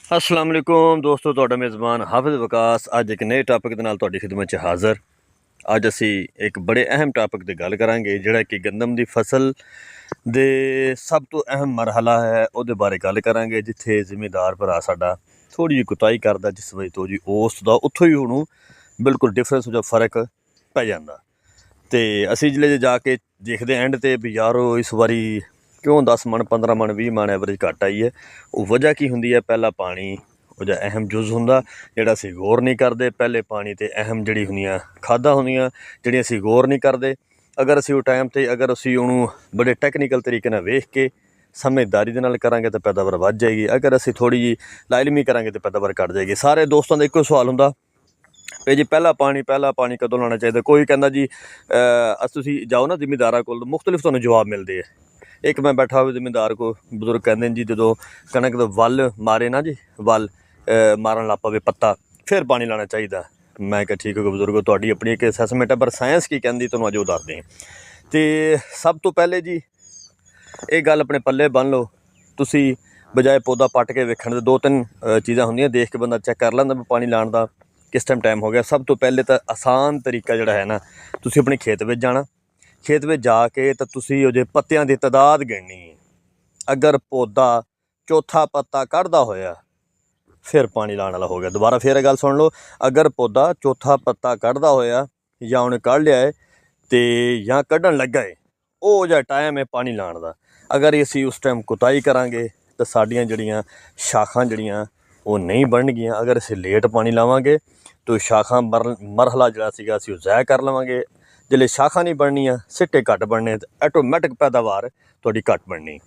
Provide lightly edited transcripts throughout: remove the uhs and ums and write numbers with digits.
अस्सलाम वालेकुम दोस्तों, ਤੁਹਾਡਾ ਮੇਜ਼ਬਾਨ ਹਾਫਿਜ਼ ਵਕਾਸ ਅੱਜ ਇੱਕ ਨਵੇਂ ਟਾਪਿਕ ਦੇ ਨਾਲ ਤੁਹਾਡੀ ਖਿਦਮਤ 'ਚ ਹਾਜ਼ਰ। ਅੱਜ ਅਸੀਂ ਇੱਕ ਬੜੇ ਅਹਿਮ ਟਾਪਿਕ 'ਤੇ ਗੱਲ ਕਰਾਂਗੇ ਜਿਹੜਾ ਕਿ ਗੰਦਮ ਦੀ ਫਸਲ ਦੇ ਸਭ ਤੋਂ ਅਹਿਮ ਮਰਹਲਾ ਹੈ। ਉਹਦੇ ਬਾਰੇ ਗੱਲ ਕਰਾਂਗੇ ਜਿੱਥੇ ਜ਼ਿਮੀਂਦਾਰ ਭਰਾ ਸਾਡਾ ਥੋੜ੍ਹੀ ਜਿਹੀ ਕੁਤਾਹੀ ਕਰਦਾ ਜਿਸ ਵਜ੍ਹਾ ਤੋਂ ਜੀ ਉਸ ਦਾ ਉੱਥੋਂ ਹੀ ਉਹਨੂੰ ਬਿਲਕੁਲ ਡਿਫਰੈਂਸ ਜਾਂ ਫ਼ਰਕ ਪੈ ਜਾਂਦਾ। ਅਤੇ ਅਸੀਂ ਜਿਹੜੇ ਜਾ ਕੇ ਦੇਖਦੇ ਐਂਡ 'ਤੇ ਵੀ ਯਾਰੋ ਇਸ ਵਾਰੀ ਕਿਉਂ 10 ਮਣ 15 ਮਣ 20 ਮਣ ਐਵਰੇਜ ਘੱਟ ਆਈ ਹੈ। ਉਹ ਵਜ੍ਹਾ ਕੀ ਹੁੰਦੀ ਹੈ? ਪਹਿਲਾ ਪਾਣੀ ਉਹਦਾ ਅਹਿਮ ਜੁਜ਼ ਹੁੰਦਾ ਜਿਹੜਾ ਅਸੀਂ ਗੌਰ ਨਹੀਂ ਕਰਦੇ। ਪਹਿਲੇ ਪਾਣੀ 'ਤੇ ਅਹਿਮ ਜਿਹੜੀ ਹੁੰਦੀਆਂ ਖਾਦਾਂ ਹੁੰਦੀਆਂ ਜਿਹੜੀਆਂ ਅਸੀਂ ਗੌਰ ਨਹੀਂ ਕਰਦੇ। ਅਗਰ ਅਸੀਂ ਉਹ ਟਾਈਮ 'ਤੇ ਅਗਰ ਅਸੀਂ ਉਹਨੂੰ ਬੜੇ ਟੈਕਨੀਕਲ ਤਰੀਕੇ ਨਾਲ ਵੇਖ ਕੇ ਸਮਝਦਾਰੀ ਦੇ ਨਾਲ ਕਰਾਂਗੇ ਤਾਂ ਪੈਦਾਵਾਰ ਵੱਧ ਜਾਏਗੀ। ਅਗਰ ਅਸੀਂ ਥੋੜ੍ਹੀ ਜਿਹੀ ਲਾਇਲਮੀ ਕਰਾਂਗੇ ਤਾਂ ਪੈਦਾਵਾਰ ਘੱਟ ਜਾਏਗੀ। ਸਾਰੇ ਦੋਸਤਾਂ ਦਾ ਇੱਕੋ ਸਵਾਲ ਹੁੰਦਾ ਵੀ ਜੀ ਪਹਿਲਾ ਪਾਣੀ ਕਦੋਂ ਲਾਉਣਾ ਚਾਹੀਦਾ। ਕੋਈ ਕਹਿੰਦਾ ਜੀ ਤੁਸੀਂ ਜਾਓ ਨਾ ਜ਼ਿਮੀਂਦਾਰਾਂ ਕੋਲ ਮੁਖਤਲਿਫ ਤੁਹਾਨੂੰ ਜਵਾਬ ਮਿਲਦੇ ਹੈ। ਇੱਕ ਮੈਂ ਬੈਠਾ ਹੋਵੇ ਜ਼ਿਮੀਂਦਾਰ ਕੋ ਬਜ਼ੁਰਗ ਕਹਿੰਦੇ ਨੇ ਜੀ ਜਦੋਂ ਕਣਕ ਦਾ ਵੱਲ ਮਾਰੇ ਨਾ ਜੀ ਵੱਲ ਮਾਰਨ ਲੱਗ ਪਵੇ ਪੱਤਾ ਫਿਰ ਪਾਣੀ ਲਾਉਣਾ ਚਾਹੀਦਾ। ਮੈਂ ਕਿਹਾ ਠੀਕ ਹੋ ਬਜ਼ੁਰਗੋ, ਤੁਹਾਡੀ ਆਪਣੀ ਇੱਕ ਅਸੈਸਮੈਂਟ ਹੈ ਪਰ ਸਾਇੰਸ ਕੀ ਕਹਿੰਦੀ ਤੁਹਾਨੂੰ ਅੱਜ ਉਹ ਦੱਸਦੇ ਹਾਂ। ਅਤੇ ਸਭ ਤੋਂ ਪਹਿਲੇ ਜੀ ਇਹ ਗੱਲ ਆਪਣੇ ਪੱਲੇ ਬੰਨ੍ਹ ਲਓ। ਤੁਸੀਂ ਬਜਾਏ ਪੌਦਾ ਪੱਟ ਕੇ ਵੇਖਣ ਦੇ 2-3 ਚੀਜ਼ਾਂ ਹੁੰਦੀਆਂ ਦੇਖ ਕੇ ਬੰਦਾ ਚੈੱਕ ਕਰ ਲੈਂਦਾ ਵੀ ਪਾਣੀ ਲਾਉਣ ਦਾ ਕਿਸ ਟਾਈਮ ਹੋ ਗਿਆ। ਸਭ ਤੋਂ ਪਹਿਲੇ ਤਾਂ ਆਸਾਨ ਤਰੀਕਾ ਜਿਹੜਾ ਹੈ ਨਾ, ਤੁਸੀਂ ਆਪਣੇ ਖੇਤ ਵਿੱਚ ਜਾਣਾ। ਖੇਤ ਵਿੱਚ ਜਾ ਕੇ ਤਾਂ ਤੁਸੀਂ ਉਹਦੇ ਪੱਤਿਆਂ ਦੀ ਤਾਦਾਦ ਗਿਣਨੀ ਹੈ। ਅਗਰ ਪੌਦਾ ਚੌਥਾ ਪੱਤਾ ਕੱਢਦਾ ਹੋਇਆ ਫਿਰ ਪਾਣੀ ਲਾਉਣ ਵਾਲਾ ਹੋ ਗਿਆ। ਦੁਬਾਰਾ ਫਿਰ ਇਹ ਗੱਲ ਸੁਣ ਲਓ, ਅਗਰ ਪੌਦਾ ਚੌਥਾ ਪੱਤਾ ਕੱਢਦਾ ਹੋਇਆ ਜਾਂ ਉਹਨੇ ਕੱਢ ਲਿਆ ਹੈ ਅਤੇ ਜਾਂ ਕੱਢਣ ਲੱਗਾ ਹੈ, ਉਹ ਜਿਹਾ ਟਾਈਮ ਹੈ ਪਾਣੀ ਲਾਉਣ ਦਾ। ਅਗਰ ਅਸੀਂ ਉਸ ਟਾਈਮ ਕੁਤਾਹੀ ਕਰਾਂਗੇ ਤਾਂ ਸਾਡੀਆਂ ਜਿਹੜੀਆਂ ਸ਼ਾਖਾਂ ਜਿਹੜੀਆਂ ਉਹ ਨਹੀਂ ਬਣਨਗੀਆਂ। ਅਗਰ ਅਸੀਂ ਲੇਟ ਪਾਣੀ ਲਾਵਾਂਗੇ ਤਾਂ ਸ਼ਾਖਾਂ ਮਰਹਲਾ ਜਿਹੜਾ ਸੀਗਾ ਅਸੀਂ ਉਹ ਜ਼ਾਇਆ ਕਰ ਲਵਾਂਗੇ। ਜਿਹੜੇ ਸ਼ਾਖਾ ਨਹੀਂ ਬਣਨੀਆਂ ਸਿੱਟੇ ਘੱਟ ਬਣਨੇ ਤਾਂ ਆਟੋਮੈਟਿਕ ਪੈਦਾਵਾਰ ਤੁਹਾਡੀ ਘੱਟ ਬਣਨੀ।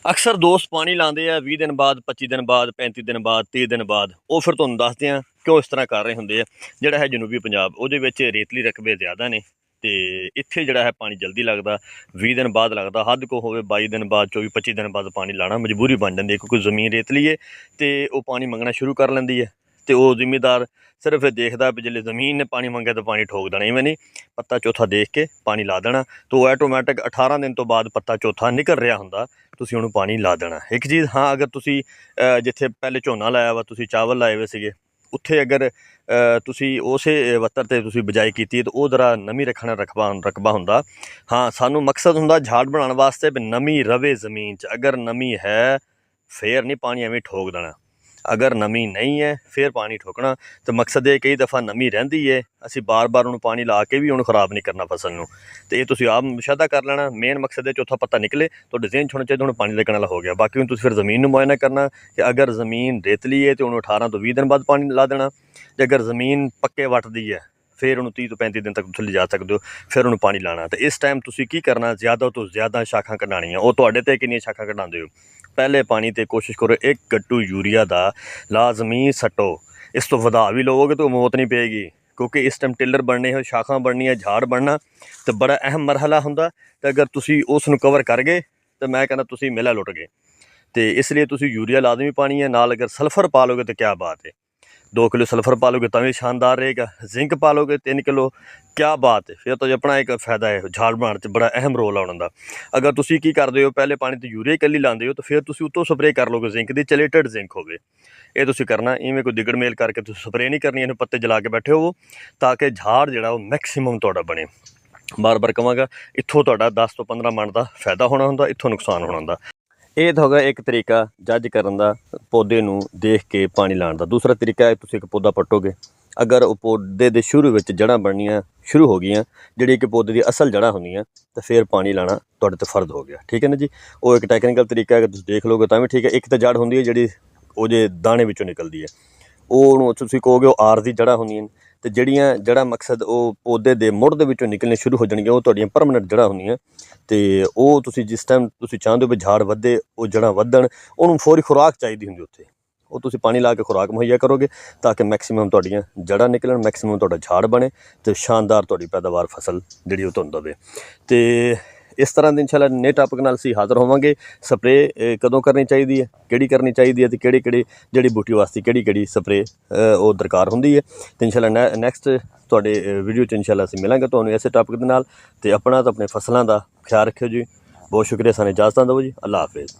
ਅਕਸਰ ਦੋਸਤ ਪਾਣੀ ਲਾਉਂਦੇ ਆ 20 ਦਿਨ ਬਾਅਦ 25 ਦਿਨ ਬਾਅਦ 35 ਦਿਨ ਬਾਅਦ 30 ਦਿਨ ਬਾਅਦ। ਉਹ ਫਿਰ ਤੁਹਾਨੂੰ ਦੱਸਦੇ ਆ ਕਿਉਂ ਇਸ ਤਰ੍ਹਾਂ ਕਰ ਰਹੇ ਹੁੰਦੇ ਆ। ਜਿਹੜਾ ਹੈ ਜਨੂਬੀ ਪੰਜਾਬ ਉਹਦੇ ਵਿੱਚ ਰੇਤਲੀ ਰਕਬੇ ਜ਼ਿਆਦਾ ਨੇ ਅਤੇ ਇੱਥੇ ਜਿਹੜਾ ਹੈ ਪਾਣੀ ਜਲਦੀ ਲੱਗਦਾ 20 ਦਿਨ ਬਾਅਦ ਲੱਗਦਾ। ਹੱਦ ਕੋ ਹੋਵੇ 22 ਦਿਨ ਬਾਅਦ 24-25 ਦਿਨ ਬਾਅਦ ਪਾਣੀ ਲਾਉਣਾ ਮਜਬੂਰੀ ਬਣ ਜਾਂਦੀ ਹੈ ਕਿਉਂਕਿ ਜ਼ਮੀਨ ਰੇਤਲੀ ਹੈ ਅਤੇ ਉਹ ਪਾਣੀ ਮੰਗਣਾ ਸ਼ੁਰੂ ਕਰ ਲੈਂਦੀ ਹੈ। ਅਤੇ ਉਹ ਜ਼ਿਮੀਂਦਾਰ ਸਿਰਫ ਇਹ ਦੇਖਦਾ ਵੀ ਜਿਹੜੇ ਜ਼ਮੀਨ ਨੇ ਪਾਣੀ ਮੰਗਿਆ ਤਾਂ ਪਾਣੀ ਠੋਕ ਦੇਣਾ। ਇਵੇਂ ਨਹੀਂ, ਪੱਤਾ ਚੌਥਾ ਦੇਖ ਕੇ ਪਾਣੀ ਲਾ ਦੇਣਾ ਤਾਂ ਉਹ ਆਟੋਮੈਟਿਕ 18 ਦਿਨ ਤੋਂ ਬਾਅਦ ਪੱਤਾ ਚੌਥਾ ਨਿਕਲ ਰਿਹਾ ਹੁੰਦਾ, ਤੁਸੀਂ ਉਹਨੂੰ ਪਾਣੀ ਲਾ ਦੇਣਾ। ਇੱਕ ਚੀਜ਼ ਹਾਂ, ਅਗਰ ਤੁਸੀਂ ਜਿੱਥੇ ਪਹਿਲੇ ਝੋਨਾ ਲਾਇਆ ਵਾ ਤੁਸੀਂ ਚਾਵਲ ਲਾਏ ਹੋਏ ਸੀਗੇ ਉੱਥੇ ਅਗਰ ਤੁਸੀਂ ਉਸੇ ਵੱਤਰ 'ਤੇ ਤੁਸੀਂ ਬਿਜਾਈ ਕੀਤੀ ਤਾਂ ਉਹ ਜ਼ਰਾ ਨਮੀ ਰੱਖਣਾ ਰਕਬਾ ਹੁੰਦਾ। ਹਾਂ, ਸਾਨੂੰ ਮਕਸਦ ਹੁੰਦਾ ਝਾੜ ਬਣਾਉਣ ਵਾਸਤੇ ਵੀ ਨਮੀ ਰਵੇ ਜ਼ਮੀਨ 'ਚ। ਅਗਰ ਨਮੀ ਹੈ ਫਿਰ ਨਹੀਂ ਪਾਣੀ ਐਵੇਂ ਠੋਕ ਦੇਣਾ। ਅਗਰ ਨਮੀ ਨਹੀਂ ਹੈ ਫਿਰ ਪਾਣੀ ਠੋਕਣਾ। ਅਤੇ ਮਕਸਦ ਇਹ ਕਈ ਦਫਾ ਨਮੀ ਰਹਿੰਦੀ ਹੈ ਅਸੀਂ ਬਾਰ ਉਹਨੂੰ ਪਾਣੀ ਲਾ ਕੇ ਵੀ ਉਹਨੂੰ ਖ਼ਰਾਬ ਨਹੀਂ ਕਰਨਾ ਫਸਲ ਨੂੰ। ਅਤੇ ਇਹ ਤੁਸੀਂ ਆਪ ਮੁਸ਼ਾਹਦਾ ਕਰ ਲੈਣਾ। ਮੇਨ ਮਕਸਦ ਹੈ ਚੌਥਾ ਪੱਤਾ ਨਿਕਲੇ ਤੁਹਾਡੇ ਜ਼ਿਹਨ 'ਚ ਹੋਣਾ ਚਾਹੀਦਾ ਹੁਣ ਪਾਣੀ ਲੱਗਣ ਵਾਲਾ ਹੋ ਗਿਆ। ਬਾਕੀ ਹੁਣ ਤੁਸੀਂ ਫਿਰ ਜ਼ਮੀਨ ਨੂੰ ਮੁਆਇਨਾ ਕਰਨਾ ਕਿ ਅਗਰ ਜ਼ਮੀਨ ਰੇਤਲੀ ਹੈ ਤਾਂ ਉਹਨੂੰ 18 ਤੋਂ 20 ਦਿਨ ਬਾਅਦ ਪਾਣੀ ਲਾ ਦੇਣਾ। ਅਤੇ ਅਗਰ ਜ਼ਮੀਨ ਪੱਕੇ ਵੱਟਦੀ ਹੈ ਫਿਰ ਉਹਨੂੰ 30 ਤੋਂ 35 ਦਿਨ ਤੱਕ ਤੁਸੀਂ ਲਿਜਾ ਸਕਦੇ ਹੋ, ਫਿਰ ਉਹਨੂੰ ਪਾਣੀ ਲਾਉਣਾ। ਅਤੇ ਇਸ ਟਾਈਮ ਤੁਸੀਂ ਕੀ ਕਰਨਾ, ਜ਼ਿਆਦਾ ਤੋਂ ਜ਼ਿਆਦਾ ਸ਼ਾਖਾਂ ਕਢਾਉਣੀਆਂ। ਉਹ ਤੁਹਾਡੇ 'ਤੇ ਕਿੰਨੀਆਂ ਸ਼ਾਖਾਂ ਕਢਾਉਂਦੇ ਹੋ। ਪਹਿਲੇ ਪਾਣੀ 'ਤੇ ਕੋਸ਼ਿਸ਼ ਕਰੋ 1 ਗੱਟੂ ਯੂਰੀਆ ਦਾ ਲਾਜ਼ਮੀ ਸੱਟੋ। ਇਸ ਤੋਂ ਵਧਾ ਵੀ ਲਵੋਗੇ ਤਾਂ ਮੌਤ ਨਹੀਂ ਪਏਗੀ ਕਿਉਂਕਿ ਇਸ ਟਾਈਮ ਟਿੱਲਰ ਬਣਨੇ ਹੋ, ਸ਼ਾਖਾਂ ਬਣਨੀਆਂ, ਝਾੜ ਬਣਨਾ ਤਾਂ ਬੜਾ ਅਹਿਮ ਮਰਹਲਾ ਹੁੰਦਾ। ਅਤੇ ਅਗਰ ਤੁਸੀਂ ਉਸ ਨੂੰ ਕਵਰ ਕਰ ਗਏ ਤਾਂ ਮੈਂ ਕਹਿੰਦਾ ਤੁਸੀਂ ਮੇਲਾ ਲੁੱਟ ਗਏ। ਅਤੇ ਇਸ ਲਈ ਤੁਸੀਂ ਯੂਰੀਆ ਲਾਜ਼ਮੀ ਪਾਣੀ ਹੈ। ਨਾਲ ਅਗਰ ਸਲਫਰ ਪਾ ਲਓਗੇ ਤਾਂ ਕਿਆ ਬਾਤ ਹੈ। 2 ਕਿਲੋ ਸਲਫਰ ਪਾ ਲਓਗੇ ਤਾਂ ਵੀ ਸ਼ਾਨਦਾਰ ਰਹੇਗਾ। ਜ਼ਿੰਕ ਪਾ ਲਓਗੇ 3 ਕਿਲੋ, ਕਿਆ ਬਾਤ ਹੈ। ਫਿਰ ਤਾਂ ਆਪਣਾ ਇੱਕ ਫਾਇਦਾ ਹੈ ਝਾੜ ਬਣਾਉਣ 'ਚ ਬੜਾ ਅਹਿਮ ਰੋਲ ਆਉਣ ਦਾ। ਅਗਰ ਤੁਸੀਂ ਕੀ ਕਰਦੇ ਹੋ ਪਹਿਲੇ ਪਾਣੀ 'ਤੇ ਯੂਰੀਆ ਇਕੱਲੀ ਲਾਉਂਦੇ ਹੋ ਤਾਂ ਫਿਰ ਤੁਸੀਂ ਉੱਤੋਂ ਸਪਰੇਅ ਕਰ ਲਓਗੇ ਜ਼ਿੰਕ ਦੀ, ਚਲੇਟਡ ਜ਼ਿੰਕ ਹੋਵੇ। ਇਹ ਤੁਸੀਂ ਕਰਨਾ। ਇਵੇਂ ਕੋਈ ਦਿਗੜ ਮੇਲ ਕਰਕੇ ਤੁਸੀਂ ਸਪਰੇਅ ਨਹੀਂ ਕਰਨੀ। ਇਹਨੂੰ ਪੱਤੇ ਜਲਾ ਕੇ ਬੈਠੇ ਹੋਵੋ ਤਾਂ ਕਿ ਝਾੜ ਜਿਹੜਾ ਉਹ ਮੈਕਸੀਮਮ ਤੁਹਾਡਾ ਬਣੇ। ਬਾਰ ਕਹਾਂਗਾ ਇੱਥੋਂ ਤੁਹਾਡਾ 10 ਤੋਂ 15 ਮਣ ਦਾ ਫਾਇਦਾ ਹੋਣਾ ਹੁੰਦਾ, ਇੱਥੋਂ ਨੁਕਸਾਨ ਹੋਣਾ ਹੁੰਦਾ। ਇਹ ਤਾਂ ਹੋ ਗਿਆ ਇੱਕ ਤਰੀਕਾ ਜੱਜ ਕਰਨ ਦਾ ਪੌਦੇ ਨੂੰ ਦੇਖ ਕੇ ਪਾਣੀ ਲਾਉਣ ਦਾ। ਦੂਸਰਾ ਤਰੀਕਾ ਹੈ ਤੁਸੀਂ ਇੱਕ ਪੌਦਾ ਪੱਟੋਗੇ, ਅਗਰ ਉਹ ਪੌਦੇ ਦੇ ਸ਼ੁਰੂ ਵਿੱਚ ਜੜ੍ਹਾਂ ਬਣਨੀਆਂ ਸ਼ੁਰੂ ਹੋ ਗਈਆਂ ਜਿਹੜੀ ਕਿ ਪੌਦੇ ਦੀ ਅਸਲ ਜੜ੍ਹਾਂ ਹੁੰਦੀਆਂ ਤਾਂ ਫਿਰ ਪਾਣੀ ਲਾਉਣਾ ਤੁਹਾਡੇ 'ਤੇ ਫਰਜ਼ ਹੋ ਗਿਆ। ਠੀਕ ਹੈ ਨਾ ਜੀ। ਉਹ ਇੱਕ ਟੈਕਨੀਕਲ ਤਰੀਕਾ ਅਗਰ ਤੁਸੀਂ ਦੇਖ ਲਓਗੇ ਤਾਂ ਵੀ ਠੀਕ ਹੈ। ਇੱਕ ਤਾਂ ਜੜ੍ਹ ਹੁੰਦੀ ਹੈ ਜਿਹੜੀ ਉਹਦੇ ਦਾਣੇ ਵਿੱਚੋਂ ਨਿਕਲਦੀ ਹੈ, ਉਹਨੂੰ ਤੁਸੀਂ ਕਹੋਗੇ ਉਹ ਆਰਜ਼ੀ ਜੜ੍ਹਾਂ ਹੁੰਦੀਆਂ ਨੇ। ਅਤੇ ਜਿਹੜੀਆਂ ਜੜ੍ਹਾਂ ਮਕਸਦ ਉਹ ਪੌਦੇ ਦੇ ਮੁੱਢ ਦੇ ਵਿੱਚੋਂ ਨਿਕਲਣੇ ਸ਼ੁਰੂ ਹੋ ਜਾਣਗੀਆਂ ਉਹ ਤੁਹਾਡੀਆਂ ਪਰਮਾਨੈਂਟ ਜੜ੍ਹਾਂ ਹੁੰਦੀਆਂ। ਅਤੇ ਉਹ ਤੁਸੀਂ ਜਿਸ ਟਾਈਮ ਤੁਸੀਂ ਚਾਹੁੰਦੇ ਹੋ ਵੀ ਝਾੜ ਵਧੇ, ਉਹ ਜੜ੍ਹਾਂ ਵਧਣ, ਉਹਨੂੰ ਫੌਰੀ ਖੁਰਾਕ ਚਾਹੀਦੀ ਹੁੰਦੀ ਉੱਥੇ। ਉਹ ਤੁਸੀਂ ਪਾਣੀ ਲਾ ਕੇ ਖੁਰਾਕ ਮੁਹੱਈਆ ਕਰੋਗੇ ਤਾਂ ਕਿ ਮੈਕਸੀਮਮ ਤੁਹਾਡੀਆਂ ਜੜ੍ਹਾਂ ਨਿਕਲਣ, ਮੈਕਸੀਮਮ ਤੁਹਾਡਾ ਝਾੜ ਬਣੇ ਅਤੇ ਸ਼ਾਨਦਾਰ ਤੁਹਾਡੀ ਪੈਦਾਵਾਰ ਫਸਲ ਜਿਹੜੀ ਉਹ ਤੁਹਾਨੂੰ ਦੇਵੇ। ਅਤੇ ਇਸ ਤਰ੍ਹਾਂ ਦੇ ਇੰਸ਼ਾਅੱਲਾ ਨਵੇਂ ਟਾਪਿਕ ਨਾਲ ਅਸੀਂ ਹਾਜ਼ਰ ਹੋਵਾਂਗੇ। ਸਪਰੇਅ ਕਦੋਂ ਕਰਨੀ ਚਾਹੀਦੀ ਹੈ, ਕਿਹੜੀ ਕਰਨੀ ਚਾਹੀਦੀ ਹੈ ਅਤੇ ਕਿਹੜੀ ਜੜੀ ਬੂਟੀ ਵਾਸਤੇ ਕਿਹੜੀ ਸਪਰੇਅ ਉਹ ਦਰਕਾਰ ਹੁੰਦੀ ਹੈ। ਅਤੇ ਇੰਸ਼ਾਅੱਲਾ ਨੈਕਸਟ ਤੁਹਾਡੇ ਵੀਡੀਓ 'ਚ ਇੰਸ਼ਾਅੱਲਾ ਅਸੀਂ ਮਿਲਾਂਗੇ ਤੁਹਾਨੂੰ ਇਸੇ ਟਾਪਿਕ ਦੇ ਨਾਲ। ਅਤੇ ਆਪਣਾ ਤਾਂ ਆਪਣੇ ਫਸਲਾਂ ਦਾ ਖਿਆਲ ਰੱਖਿਓ ਜੀ। ਬਹੁਤ ਸ਼ੁਕਰੀਆ। ਸਾਨੂੰ ਇਜਾਜ਼ਤਾਂ ਦਿਓ ਜੀ। ਅੱਲਾ ਹਾਫਿਜ਼।